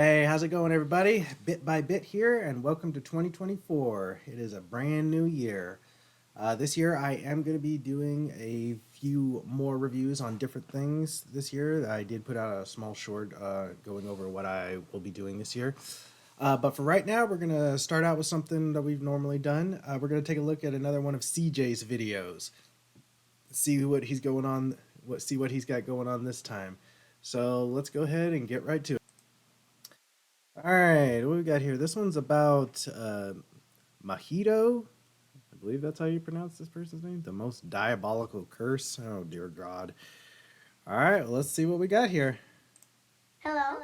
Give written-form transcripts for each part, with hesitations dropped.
Hey, how's it going, everybody? Bit by bit here, and welcome to 2024. It is a brand new year. This year, I am going to be doing a few more reviews on different things this year. I did put out a small short going over what I will be doing this year. But for right now, we're going to start out with something that we've normally done. We're going to take a look at another one of CJ's videos. See what he's going on, see what he's got going on this time. So let's go ahead and get right to it. All right, what we got here? This one's about Mahito. I believe that's how you pronounce this person's name. The most diabolical curse. Oh, dear God. All right, well, let's see what we got here. Hello.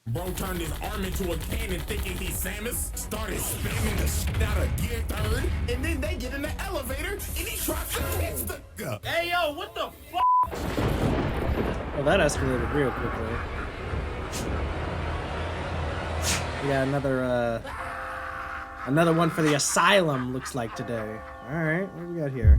Bro turned his arm into a cannon thinking he's Samus, started spamming the shit out of Gear 3rd, and then they get in the elevator and he tries to catch the guy. Hey yo, what the fuck? Well, that escalated real quickly. We got another one for the Asylum, looks like today. All right, what do we got here?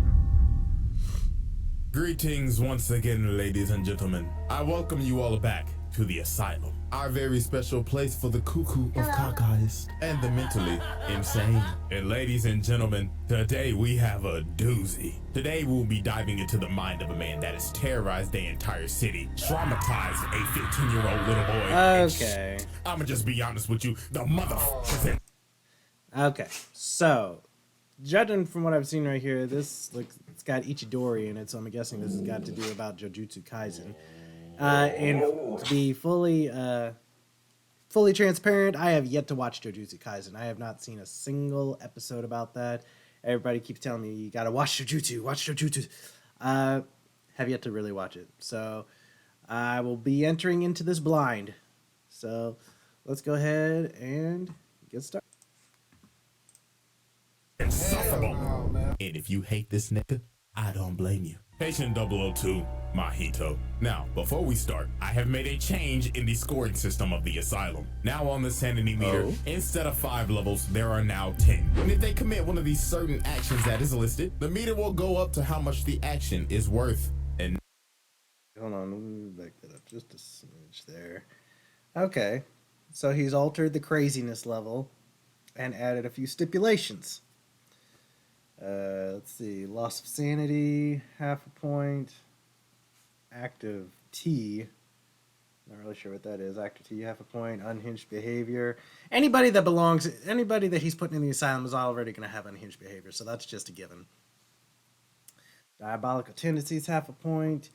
Greetings once again, ladies and gentlemen. I welcome you all back to the Asylum, our very special place for the cuckoo of cockeyes and the mentally insane. And ladies and gentlemen, today we have a doozy. Today we'll be diving into the mind of a man that has terrorized the entire city, traumatized a 15-year-old little boy. Okay. I'ma just be honest with you, the motherfucker. Okay, so judging from what I've seen right here, this it's got Ichidori in it, so I'm guessing this has got to do about Jujutsu Kaisen. And to be fully transparent, I have yet to watch Jujutsu Kaisen. I have not seen a single episode about that. Everybody keeps telling me you gotta watch Jujutsu. Have yet to really watch it, so I will be entering into this blind. So let's go ahead and get started. Insufferable. And if you hate this nigga, I don't blame you. Patient 002, Mahito. Now, before we start, I have made a change in the scoring system of the Asylum. Now on the sanity meter, instead of 5 levels, there are now 10. And if they commit one of these certain actions that is listed, the meter will go up to how much the action is worth. And hold on, let me back that up just a smidge there. Okay, so he's altered the craziness level and added a few stipulations. Let's see, loss of sanity, half a point, active T, not really sure what that is, active T, half a point, unhinged behavior. Anybody that he's putting in the asylum is already going to have unhinged behavior, so that's just a given. Diabolical tendencies, half a point,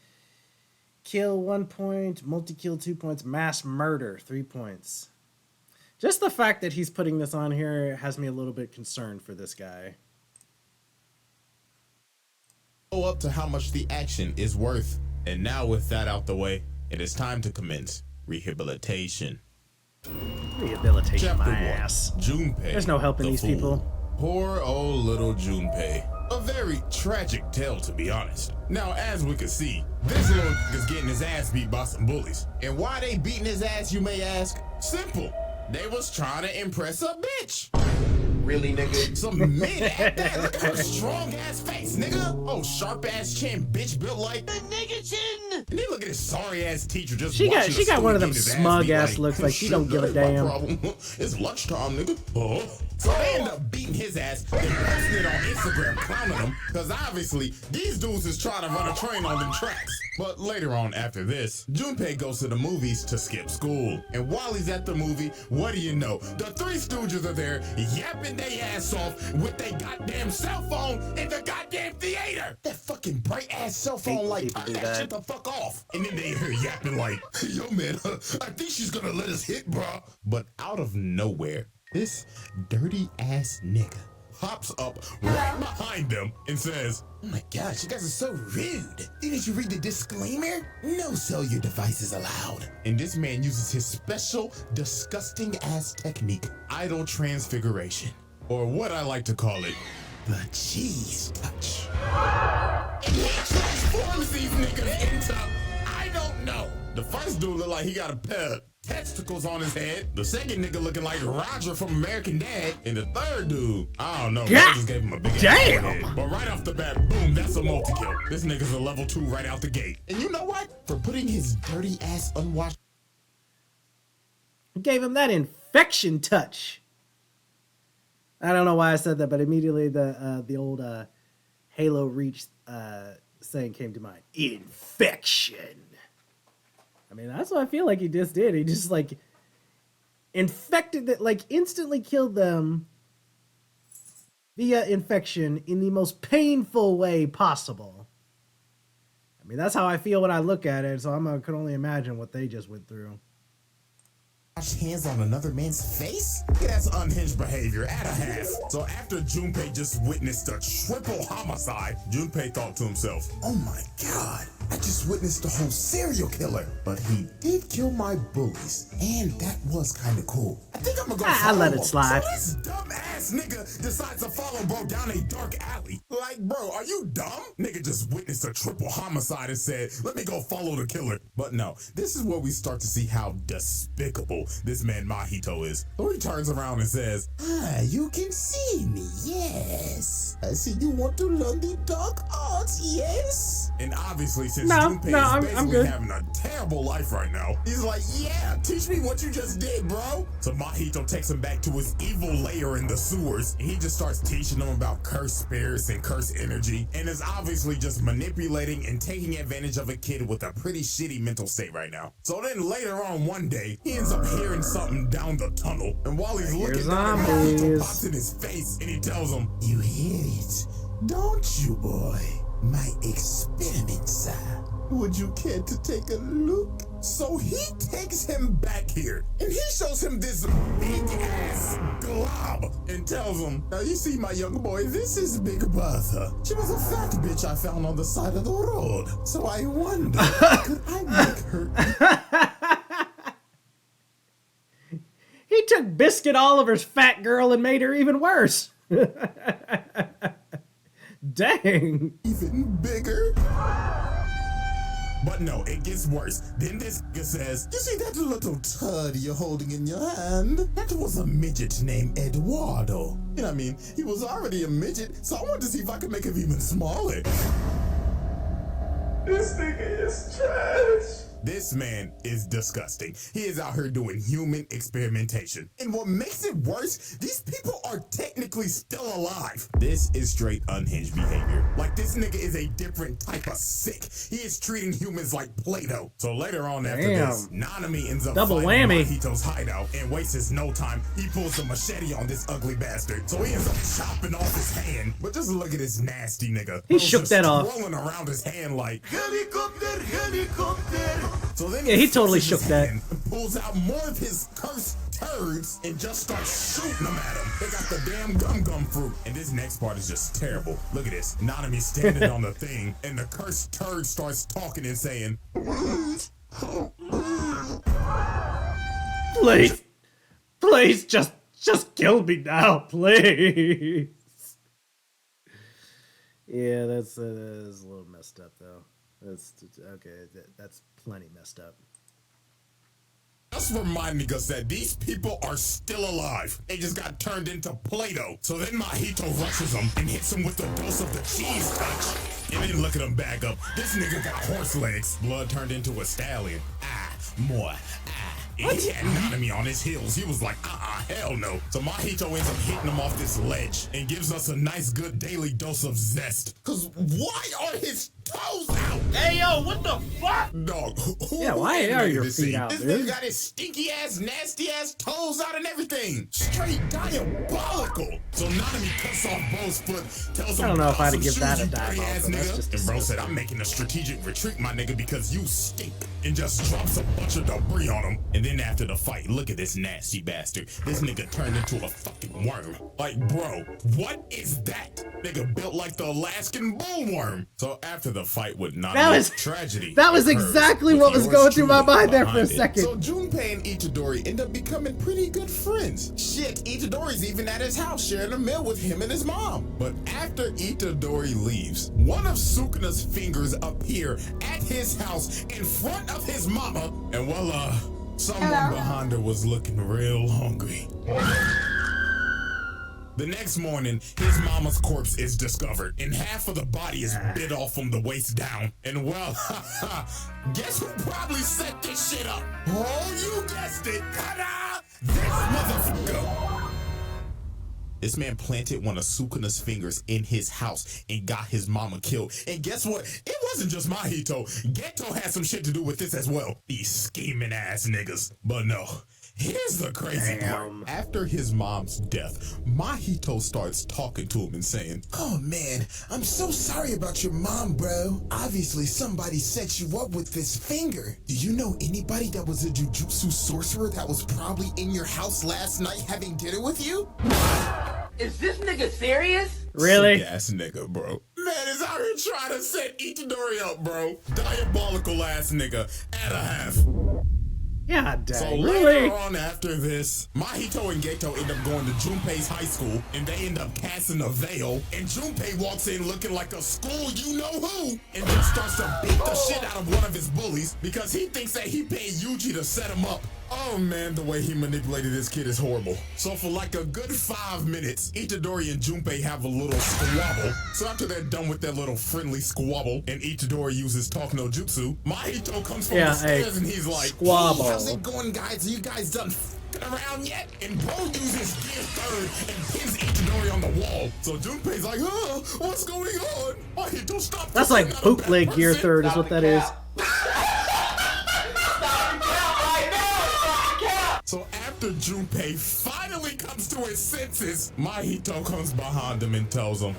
kill 1 point, multi-kill 2 points, mass murder 3 points. Just the fact that he's putting this on here has me a little bit concerned for this guy. up to how much the action is worth. And now with that out the way, it is time to commence rehabilitation. Rehabilitation Chapter my 1. ass. Junpei. There's no helping the these fool. people. Poor old little Junpei. A very tragic tale, to be honest. Now, as we can see, this little is getting his ass beat by some bullies. And why they beating his ass, you may ask? Simple. They was trying to impress a bitch. Really, nigga? Some mid at that. Look at her strong ass face, nigga. Oh, sharp ass chin, bitch built like the nigga chin. And then look at this sorry ass teacher just She watching got one of them getting his smug beat ass looks like she don't give a damn. It's lunchtime, nigga. So they end up beating his ass, then posting it on Instagram, clowning him, because obviously these dudes is trying to run a train on them tracks. But later on after this, Junpei goes to the movies to skip school. And while he's at the movie, what do you know? The Three Stooges are there yapping their ass off with their goddamn cell phone in the goddamn theater. That fucking bright ass cell phone light, turn that shit the fuck off. And then they hear yapping like, yo man, I think she's gonna let us hit, bro. But out of nowhere, this dirty ass nigga hops up right behind them and says, oh my gosh, you guys are so rude. Didn't you read the disclaimer? No cellular devices allowed. And this man uses his special, disgusting ass technique, idle transfiguration. Or what I like to call it, the cheese touch. And he transforms these niggas into, I don't know. The first dude looked like he got a pair of testicles on his head. The second nigga looking like Roger from American Dad. And the third dude, I don't know. Yeah. I just gave him a big Damn. ass head. But right off the bat, boom, that's a multi-kill. This nigga's a level 2 right out the gate. And you know what? For putting his dirty ass unwashed Gave him that infection touch. I don't know why I said that, but immediately the old Halo Reach saying came to mind. Infection. I mean, that's what I feel like he just did. He just like infected it, like instantly killed them via infection in the most painful way possible. I mean, that's how I feel when I look at it, so I can only imagine what they just went through. Wash hands on another man's face? Yeah, that's unhinged behavior at a half. So after Junpei just witnessed a triple homicide, Junpei thought to himself, oh my god, I just witnessed a whole serial killer. But he did kill my bullies, and that was kind of cool. I think I'm gonna go I let it him. slide. So this dumbass nigga decides to follow bro down a dark alley. Like, bro, are you dumb? Nigga just witnessed a triple homicide and said, let me go follow the killer. But no, this is where we start to see how despicable this man Mahito is. So he turns around and says, you can see me, yes. I see you want to learn the dark arts, yes? And obviously, since Junpei is basically having a terrible life right now, he's like, yeah, teach me what you just did, bro. So Mahito takes him back to his evil lair in the sewers, and he just starts teaching him about cursed spirits and cursed energy, and is obviously just manipulating and taking advantage of a kid with a pretty shitty mental state right now. So then later on one day, he ends up hearing something down the tunnel, and while he's looking down, Mahito pops in his face, and he tells him, you hear it, don't you, boy? My experiment, sir. Would you care to take a look? So he takes him back here, and he shows him this big-ass glob, and tells him, now you see my young boy, this is Big Bertha. She was a fat bitch I found on the side of the road, so I wondered, could I make her... He took Biscuit Oliver's fat girl and made her even worse. Dang. Even bigger? But no, it gets worse. Then this nigga says, you see that little turd you're holding in your hand? That was a midget named Eduardo. You know what I mean? He was already a midget, so I wanted to see if I could make him even smaller. This nigga is trash. This man is disgusting. He is out here doing human experimentation. And what makes it worse, these people are technically still alive. This is straight unhinged behavior. Like, this nigga is a different type of sick. He is treating humans like Play-Doh. So later on after this, Nanami ends up double finding whammy. Mahito's hideout and wastes no time. He pulls a machete on this ugly bastard. So he ends up chopping off his hand. But just look at this nasty nigga. He shook that off. Rolling around his hand like, helicopter, helicopter. So then he totally shook that. Pulls out more of his cursed turds and just starts shooting them at him. They got the damn gum fruit. And this next part is just terrible. Look at this. Nanami standing on the thing, and the cursed turd starts talking and saying, Please, just kill me now, please. Yeah, that's a little messed up, though. That's okay. That's plenty messed up. Just reminding us that these people are still alive. They just got turned into Play-Doh. So then Mahito rushes them and hits him with a dose of the cheese touch. And then look at him back up. This nigga got horse legs. Blood turned into a stallion. More. And he had Nanami on his heels. He was like, hell no. So Mahito ends up hitting him off this ledge and gives us a nice good daily dose of zest. Cause why are his toes out? Hey yo, what the fuck? Dog, why are your feet out, This dude? nigga got his stinky ass, nasty ass toes out and everything. Straight diabolical. So Nanami cuts off Bro's foot, tells him, I don't know if I'd some give that shoes, a you dirty diabolical. ass That's nigga. just And Bro said, disgusting. I'm making a strategic retreat, my nigga, because you stink. And just drops a bunch of debris on him. And then after the fight, look at this nasty bastard. This nigga turned into a fucking worm. Like, bro, what is that? Nigga built like the Alaskan bullworm. So after the fight with Nanami, tragedy. That was occurs, exactly with what was yours going through my truly mind there for a behind it. second. So Junpei and Itadori end up becoming pretty good friends. Shit, Itadori's even at his house sharing a meal with him and his mom. But after Itadori leaves, one of Sukuna's fingers appear at his house in front of his mama, and someone behind her was looking real hungry. The next morning, his mama's corpse is discovered, and half of the body is bit off from the waist down. And guess who probably set this shit up? Oh, you guessed guessed it. Ta-da! This motherfucker. This man planted one of Sukuna's fingers in his house and got his mama killed. And guess what? It wasn't just Mahito. Geto had some shit to do with this as well. These scheming ass niggas. But no. Here's the crazy part. After his mom's death, Mahito starts talking to him and saying, "Oh man, I'm so sorry about your mom, bro. Obviously somebody set you up with this finger. Do you know anybody that was a jujutsu sorcerer that was probably in your house last night having dinner with you?" Is this nigga serious? Really? Sick ass nigga, bro. Man is out here trying to set Itadori up, bro. Diabolical ass nigga. At a half. Yeah, dang. So Really? later on after this, Mahito and Geto end up going to Junpei's high school, and they end up casting a veil, and Junpei walks in looking like a school you-know-who, and then starts to beat the shit out of one of his bullies because he thinks that he paid Yuji to set him up. Oh man, the way he manipulated this kid is horrible. So for like a good 5 minutes, Itadori and Junpei have a little squabble. So after they're done with their little friendly squabble, and Itadori uses Talk No Jutsu, Mahito comes from the stairs and he's like, squabble. "Hey, how's it going, guys? Are you guys done f***ing around yet?" And bro uses Gear 3rd and pins Itadori on the wall. So Junpei's like, what's going on? Mahito, stop. That's like bootleg Gear 3rd is what that is. So after Junpei finally comes to his senses, Mahito comes behind him and tells him,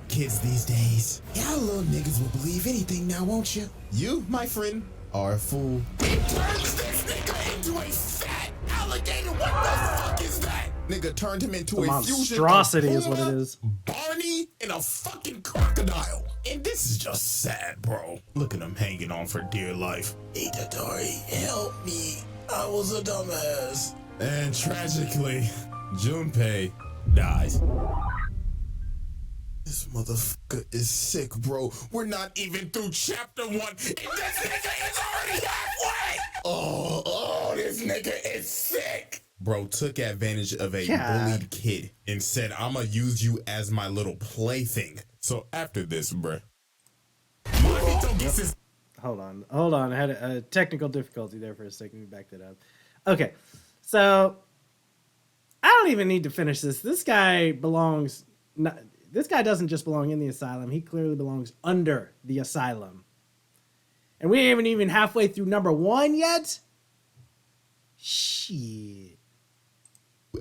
Kids these days, y'all little niggas will believe anything now, won't you? "You, my friend, are a fool." He turns this nigga into a fat alligator. What the fuck is that? Nigga turned him into a fusion monstrosity of is what it Puma, is. Barney, and a fucking crocodile. And this is just sad, bro. Look at him hanging on for dear life. Itadori, help me. I was a dumbass. And tragically, Junpei dies. This motherfucker is sick, bro. We're not even through chapter 1, and this nigga is already halfway. Oh, this nigga is sick. Bro took advantage of a bullied kid and said, "I'ma use you as my little plaything." So after this, bruh, Mahito gets his... Hold on. I had a technical difficulty there for a second. Let me back that up. Okay, so I don't even need to finish this. This guy belongs... This guy doesn't just belong in the asylum. He clearly belongs under the asylum. And we ain't even halfway through number 1 yet? Shit.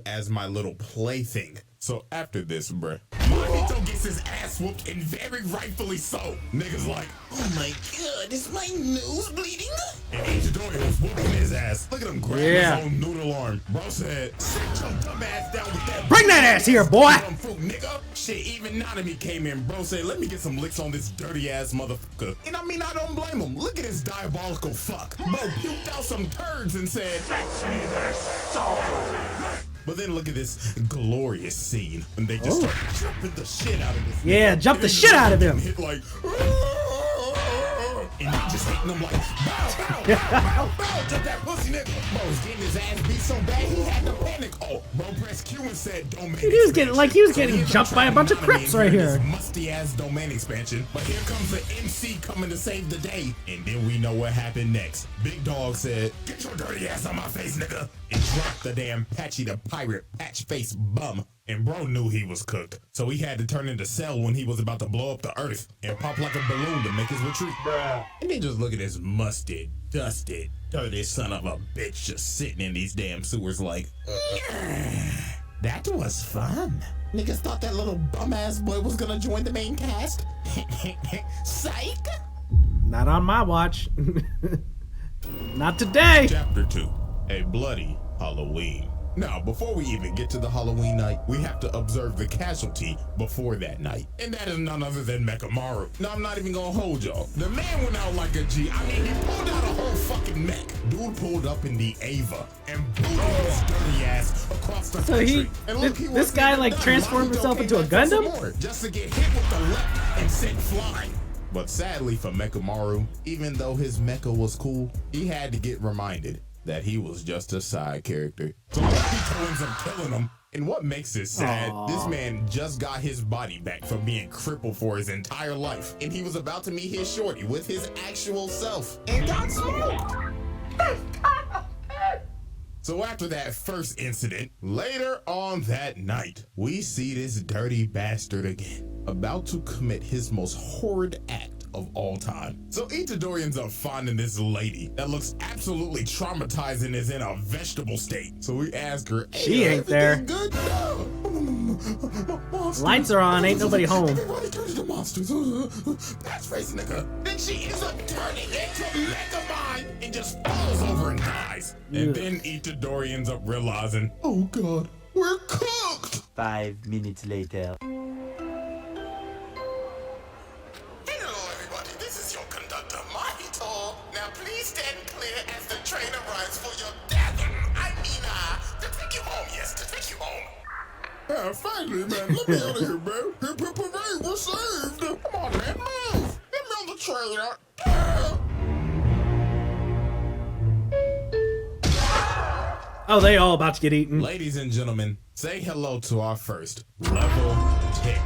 As my little plaything. So after this, bruh, Mahito gets his ass whooped, and very rightfully so. Niggas like, Oh my god, is my nose bleeding? and Itadori was whooping his ass. Look at him grab his own noodle arm. Bro said, "Sit your dumb ass down with that. Bring that ass here, boy!" Fruit, nigga." Shit, even Nanami came in. Bro said, "Let me get some licks on this dirty ass motherfucker." And I mean, I don't blame him. Look at this diabolical fuck. Bro puked out some turds and said, but then look at this glorious scene when they just start jumping the shit out of this nigga. Yeah, jump And the then shit out of him. Hit like, and they just hitting him like, bow, jump that pussy nigga. Bro was getting his ass beat so bad he had to panic. Oh, bro pressed Q and said domain He was getting expansion. jumped by a bunch of crips right here. Musty ass domain expansion. But here comes the MC coming to save the day. And then we know what happened next. Big Dog said, "Get your dirty ass on my face, nigga." And dropped the damn Patchy the Pirate patch face bum. And bro knew he was cooked. So he had to turn into Cell when he was about to blow up the earth and pop like a balloon to make his retreat. And then just look at this musted, dusted, dirty son of a bitch just sitting in these damn sewers like, that was fun. Niggas thought that little bum ass boy was gonna join the main cast. Psych. Not on my watch. Not today. Chapter 2, A Bloody Halloween. Now, before we even get to the Halloween night, we have to observe the casualty before that night. And that is none other than Mekamaru. Now, I'm not even gonna hold y'all. The man went out like a G. I mean, he pulled out a whole fucking mech. Dude pulled up in the Ava and booted his dirty ass across the country. And look, he this guy like transformed himself into a Gundam? Just to get hit with the left and sent flying. But sadly for Mekamaru, even though his mecha was cool, he had to get reminded that he was just a side character. So Mahito ends up killing him. And what makes it sad, this man just got his body back from being crippled for his entire life. And he was about to meet his shorty with his actual self and got smoked. So after that first incident, later on that night, we see this dirty bastard again, about to commit his most horrid act of all time. So Itadori ends up finding this lady that looks absolutely traumatized and is in a vegetable state. So we ask her, hey, She ain't there. good? Lights are on, ain't nobody home. Everybody turns into monsters. Patch face nigga. Then she ends up turning into Megamind and just falls over and dies. And then Itadori ends up realizing, oh god, we're cooked. 5 minutes later. Hello everybody, this is your conductor, Mahito. Now please stand clear as the train arrives for your death. To take you home, yes, to take you home. Finally, man, let me out of here, man. Hooray, we're saved. Come on, man, move. Get me on the trailer. Oh, they all about to get eaten. Ladies and gentlemen, say hello to our first level tick.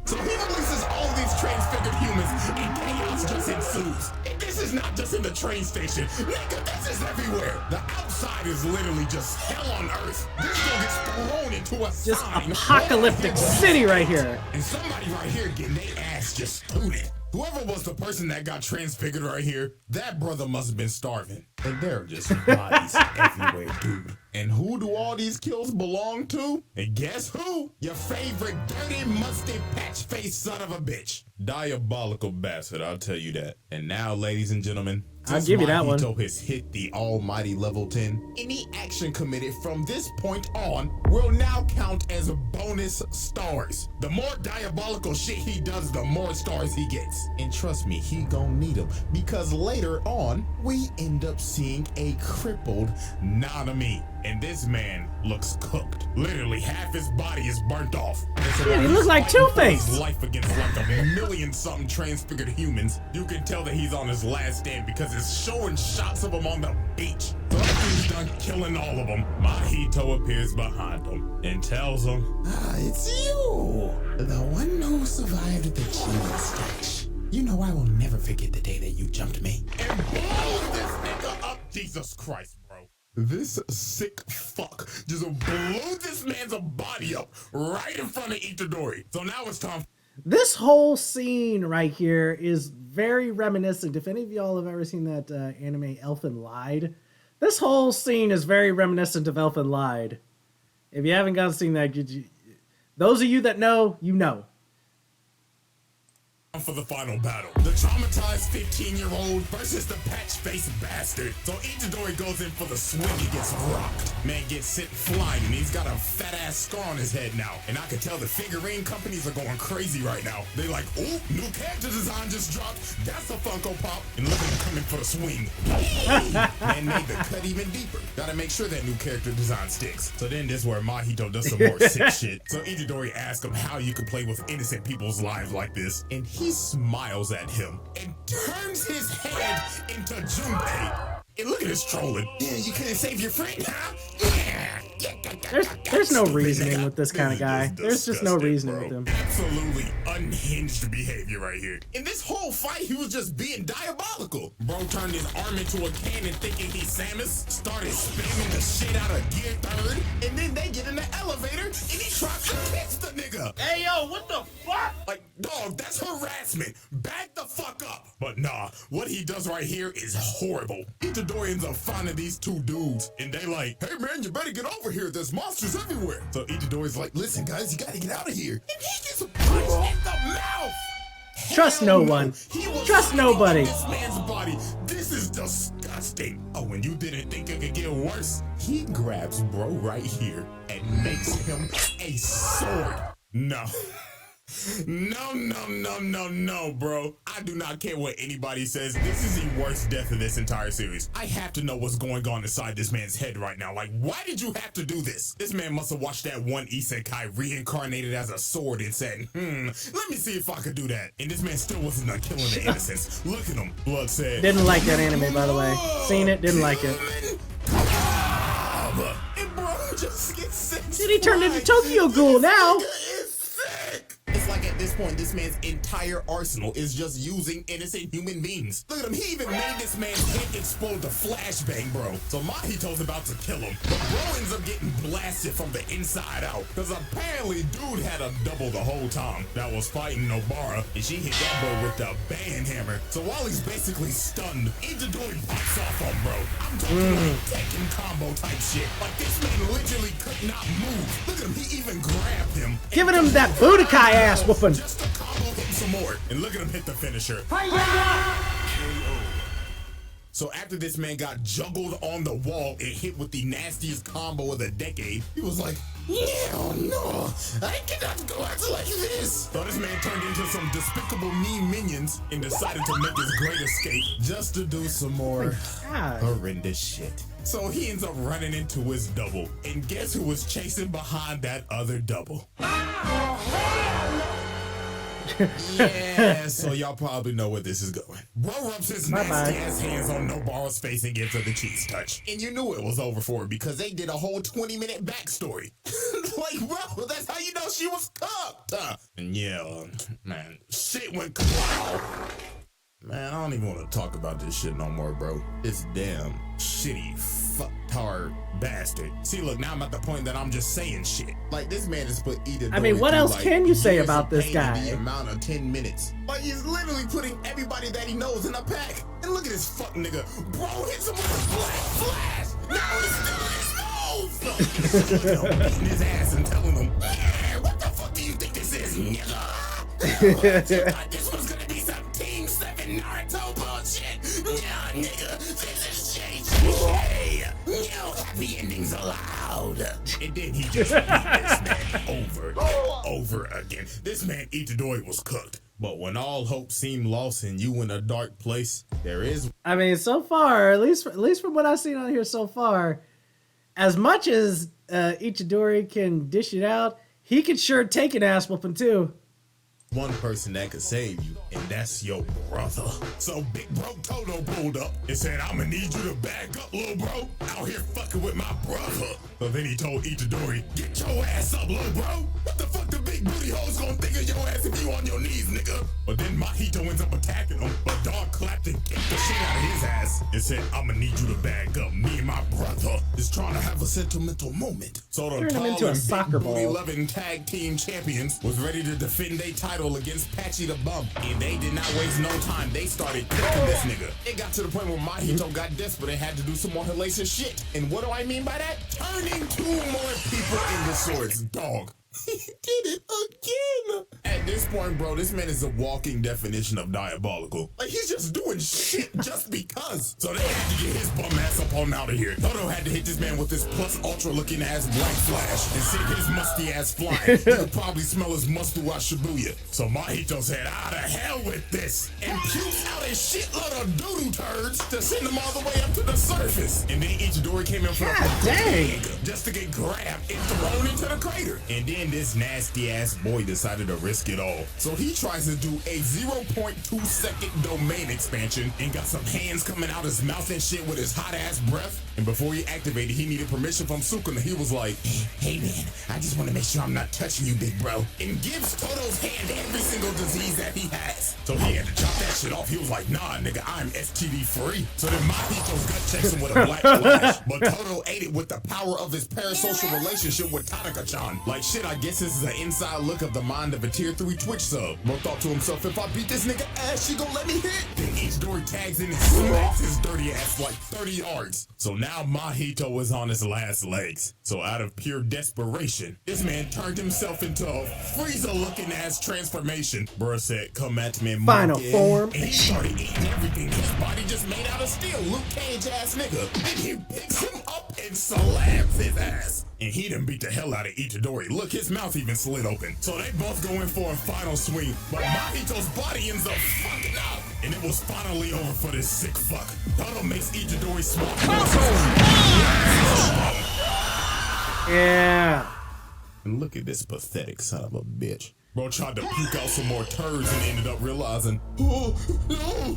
So he releases all these transfigured humans and chaos just ensues. And this is not just in the train station. Nigga, this is everywhere. The outside is literally just hell on earth. This dude gets thrown into a Just sign. apocalyptic city right here. And somebody right here getting their ass just tooted. Whoever was the person that got transfigured right here, that brother must have been starving. And there are just bodies everywhere, dude. And who do all these kills belong to? And guess who? Your favorite dirty, musty, patch-faced son of a bitch. Diabolical bastard, I'll tell you that. And now, ladies and gentlemen, I'll give you that one. Mahito has hit the almighty level 10. Any action committed from this point on will now count as bonus stars. The more diabolical shit he does, the more stars he gets. And trust me, he gon' need them, because later on, we end up seeing a crippled Nanami. And this man looks cooked. Literally half his body is burnt off. Yeah, he looks like Two-Face. His life against like a million something transfigured humans. You can tell that he's on his last stand because it's showing shots of him on the beach. So after he's done killing all of them, Mahito appears behind him and tells him, It's you, the one who survived the cheese stash. You know I will never forget the day that you jumped me. and blows this nigga up. Jesus Christ, bro. This sick fuck just blew this man's body up right in front of Itadori. So now it's time. This whole scene right here is very reminiscent. If any of y'all have ever seen that anime Elfen Lied, this whole scene is very reminiscent of Elfen Lied. If you haven't gotten seen that, those of you that know, you know. For the final battle, the traumatized 15-year-old versus the patch-faced bastard. So Itadori goes in for the swing, he gets rocked. Man gets sent flying, and he's got a fat-ass scar on his head now. And I can tell the figurine companies are going crazy right now. They like, ooh, new character design just dropped. That's a Funko Pop. And look at him coming for the swing. Man made the cut even deeper. Gotta make sure that new character design sticks. So then this is where Mahito does some more sick shit. So Itadori asks him how you can play with innocent people's lives like this. And he smiles at him and turns his head into Junpei. And look at his trolling. Yeah, you couldn't save your friend, huh? There's no reasoning with this kind of guy. There's just no reasoning with him. Absolutely unhinged behavior right here. In this whole fight, he was just being diabolical. Bro turned his arm into a cannon thinking he's Samus, started spamming the shit out of Gear 3rd, and then they get in the elevator and he tries to kiss the nigga. Hey, yo, what the fuck? Like, dog, that's harassment. Back the fuck up. But nah, what he does right here is horrible. Itadori ends up finding these two dudes, and they like, hey man, you better get over here. There's monsters everywhere. So Itadori's like, listen guys, you gotta get out of here. And he gets a punch in the mouth. Trust no one. Trust nobody. This man's body. This is disgusting. Oh, and you didn't think it could get worse? He grabs bro right here and makes him a sword. No. No, bro. I do not care what anybody says. This is the worst death of this entire series. I have to know what's going on inside this man's head right now. Like, why did you have to do this? This man must have watched that one isekai reincarnated as a sword and said, let me see if I could do that. And this man still wasn't done killing the innocents. Look at him. Blood said. Didn't like that anime, by the way. Seen it, didn't like it. And bro just gets sent. Dude, he turned into Tokyo Ghoul now. It's like at this point, this man's entire arsenal is just using innocent human beings. Look at him. He even made this man's head explode to flashbang, bro. So Mahito's about to kill him. But bro ends up getting blasted from the inside out. Because apparently dude had a double the whole time that was fighting Nobara. And she hit that boy with the band hammer. So while he's basically stunned, Itadori pops off on bro. I'm talking like Tekken combo type shit. Like this man literally could not move. Look at him. He even grabbed him. Giving him that Budokai ass whooping. Just to combo him some more. And look at him hit the finisher. So after this man got juggled on the wall and hit with the nastiest combo of the decade, he was like, "Hell no, I cannot go out like this." So this man turned into some despicable mean minions and decided to make his great escape just to do some more God. horrendous shit. So he ends up running into his double. And guess who was chasing behind that other double? Yeah, so y'all probably know where this is going. Bro rubs his nasty ass hands on Nobara's face and gives her the cheese touch. And you knew it was over for her because they did a whole 20-minute backstory. Like, bro, that's how you know she was cooked. And yeah, man, shit went cloud. Man, I don't even want to talk about this shit no more, bro. It's damn shitty fucktard bastard. See, look, now I'm at the point that I'm just saying shit. Like, this man has put Itadori I mean, what through, else like, can you say years about of this pain guy? in the amount of 10 minutes. Like, he's literally putting everybody that he knows in a pack. And look at this fuck nigga. Bro hits him with a black flash. Now he's still in his nose. Beating his ass and telling him, "Yeah, what the fuck do you think this is, nigga?" Like, this was gonna be some Team 7 Naruto bullshit. Nah, nigga, this is JJ. No happy endings allowed. And then he just beat this man over and over again. This man Itadori was cooked. But when all hope seemed lost and you in a dark place, there is. I mean, so far, at least from what I've seen on here so far, as much as Itadori can dish it out, he could sure take an ass whooping too. One person that could save you, and that's your brother. So Big Bro Toto pulled up and said, "I'ma need you to back up, little bro. Out here fucking with my brother." So then he told Itadori, "Get your ass up, little bro. What the fuck the big booty hoes gonna think of your ass if you on your knees, nigga?" But then Mahito ends up attacking him, but Dog clapped and kicked the shit out of his ass and said, "I'ma need you to back up. Me and my brother is trying to have a sentimental moment." So the Turn him tall into a and soccer big booty ball. loving tag team champions was ready to defend their title against Patchy the Bum, and they did not waste no time. They started cooking this nigga. It got to the point where Mahito got desperate and had to do some more hellacious shit. And what do I mean by that? Turning 2 more people into swords. Dog. He did it again. At this point, bro, this man is a walking definition of diabolical. Like, he's just doing shit just because. So they had to get his bum ass up on out of here. Toto had to hit this man with this plus ultra looking ass black flash and send his musty ass flying. You could probably smell his must throughout Shibuya. So Mahito said, "Out of hell with this," and pukes out a shitload of doodoo turds to send them all the way up to the surface. And then Itadori came in for a dang. just to get grabbed and thrown into the crater. And then this nasty ass boy decided to risk it all. So he tries to do a 0.2 second domain expansion and got some hands coming out his mouth and shit with his hot ass breath. And before he activated, he needed permission from Sukuna. He was like, "Hey man, I just want to make sure I'm not touching you, big bro." And gives Toto's hand every single disease that he has. So he had to chop that shit off. He was like, "Nah, nigga, I'm STD free." So then Mahito's gut checks him with a black flash. But Toto ate it with the power of his parasocial relationship with Tanaka-chan. Like, shit, I guess this is an inside look of the mind of a tier 3 Twitch sub. Mo thought to himself, if I beat this nigga ass, she gon' let me hit. Then Itadori tags in and smacks his dirty ass like 30 yards. So now Mahito is on his last legs. So out of pure desperation, this man turned himself into a Frieza-looking ass transformation. Bruh said, "Come at me, Final monkey." form. And he started eating everything. His body just made out of steel. Luke Cage ass nigga. Then he picks him up and slams his ass. And he done beat the hell out of Itadori. Look, his mouth even slid open. So they both go in for a final swing, but Mahito's body ends up fucking up. And it was finally over for this sick fuck. Toto makes Itadori small. Yeah. And look at this pathetic son of a bitch. Bro tried to puke out some more turds and ended up realizing, "Oh, no,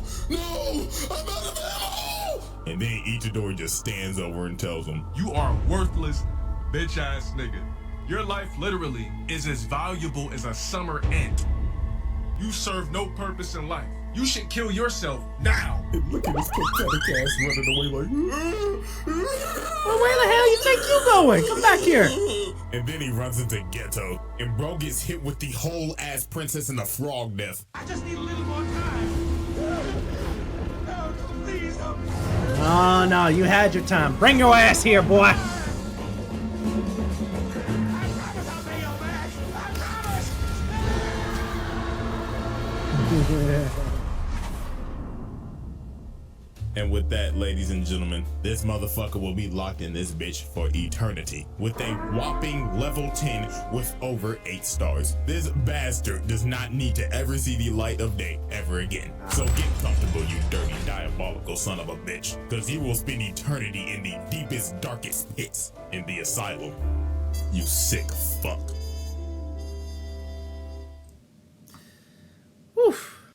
I'm out of ammo." And then Itadori just stands over and tells him, You are a worthless, bitch ass nigga. Your life literally is as valuable as a summer ant. You serve no purpose in life. You should kill yourself now. And look at this pathetic ass running away like. Well, where the hell you think you going? Come back here. And then he runs into Ghetto, and bro gets hit with the whole ass Princess and the Frog death. I just need a little more time. No, please help me. Oh, no, you had your time. Bring your ass here, boy. I promise I'll pay you back. I promise. And with that, ladies and gentlemen, this motherfucker will be locked in this bitch for eternity with a whopping level 10 with over 8 stars. This bastard does not need to ever see the light of day ever again. So get comfortable, you dirty, diabolical son of a bitch, because you will spend eternity in the deepest, darkest pits in the asylum. You sick fuck. Oof.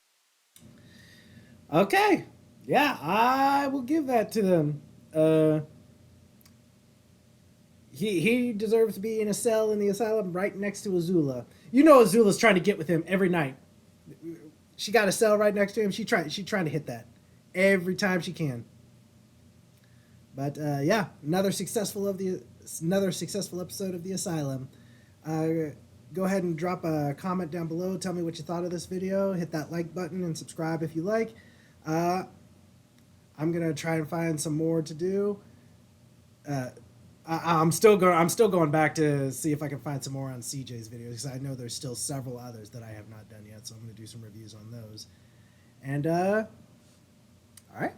Okay. Yeah, I will give that to them. He deserves to be in a cell in the asylum right next to Azula. You know Azula's trying to get with him every night. She got a cell right next to him. She's trying to hit that every time she can. But yeah, another successful episode of the Asylum. Go ahead and drop a comment down below. Tell me what you thought of this video. Hit that like button and subscribe if you like. I'm gonna try and find some more to do. I'm still going back to see if I can find some more on CJ's videos because I know there's still several others that I have not done yet. So I'm gonna do some reviews on those. And all right.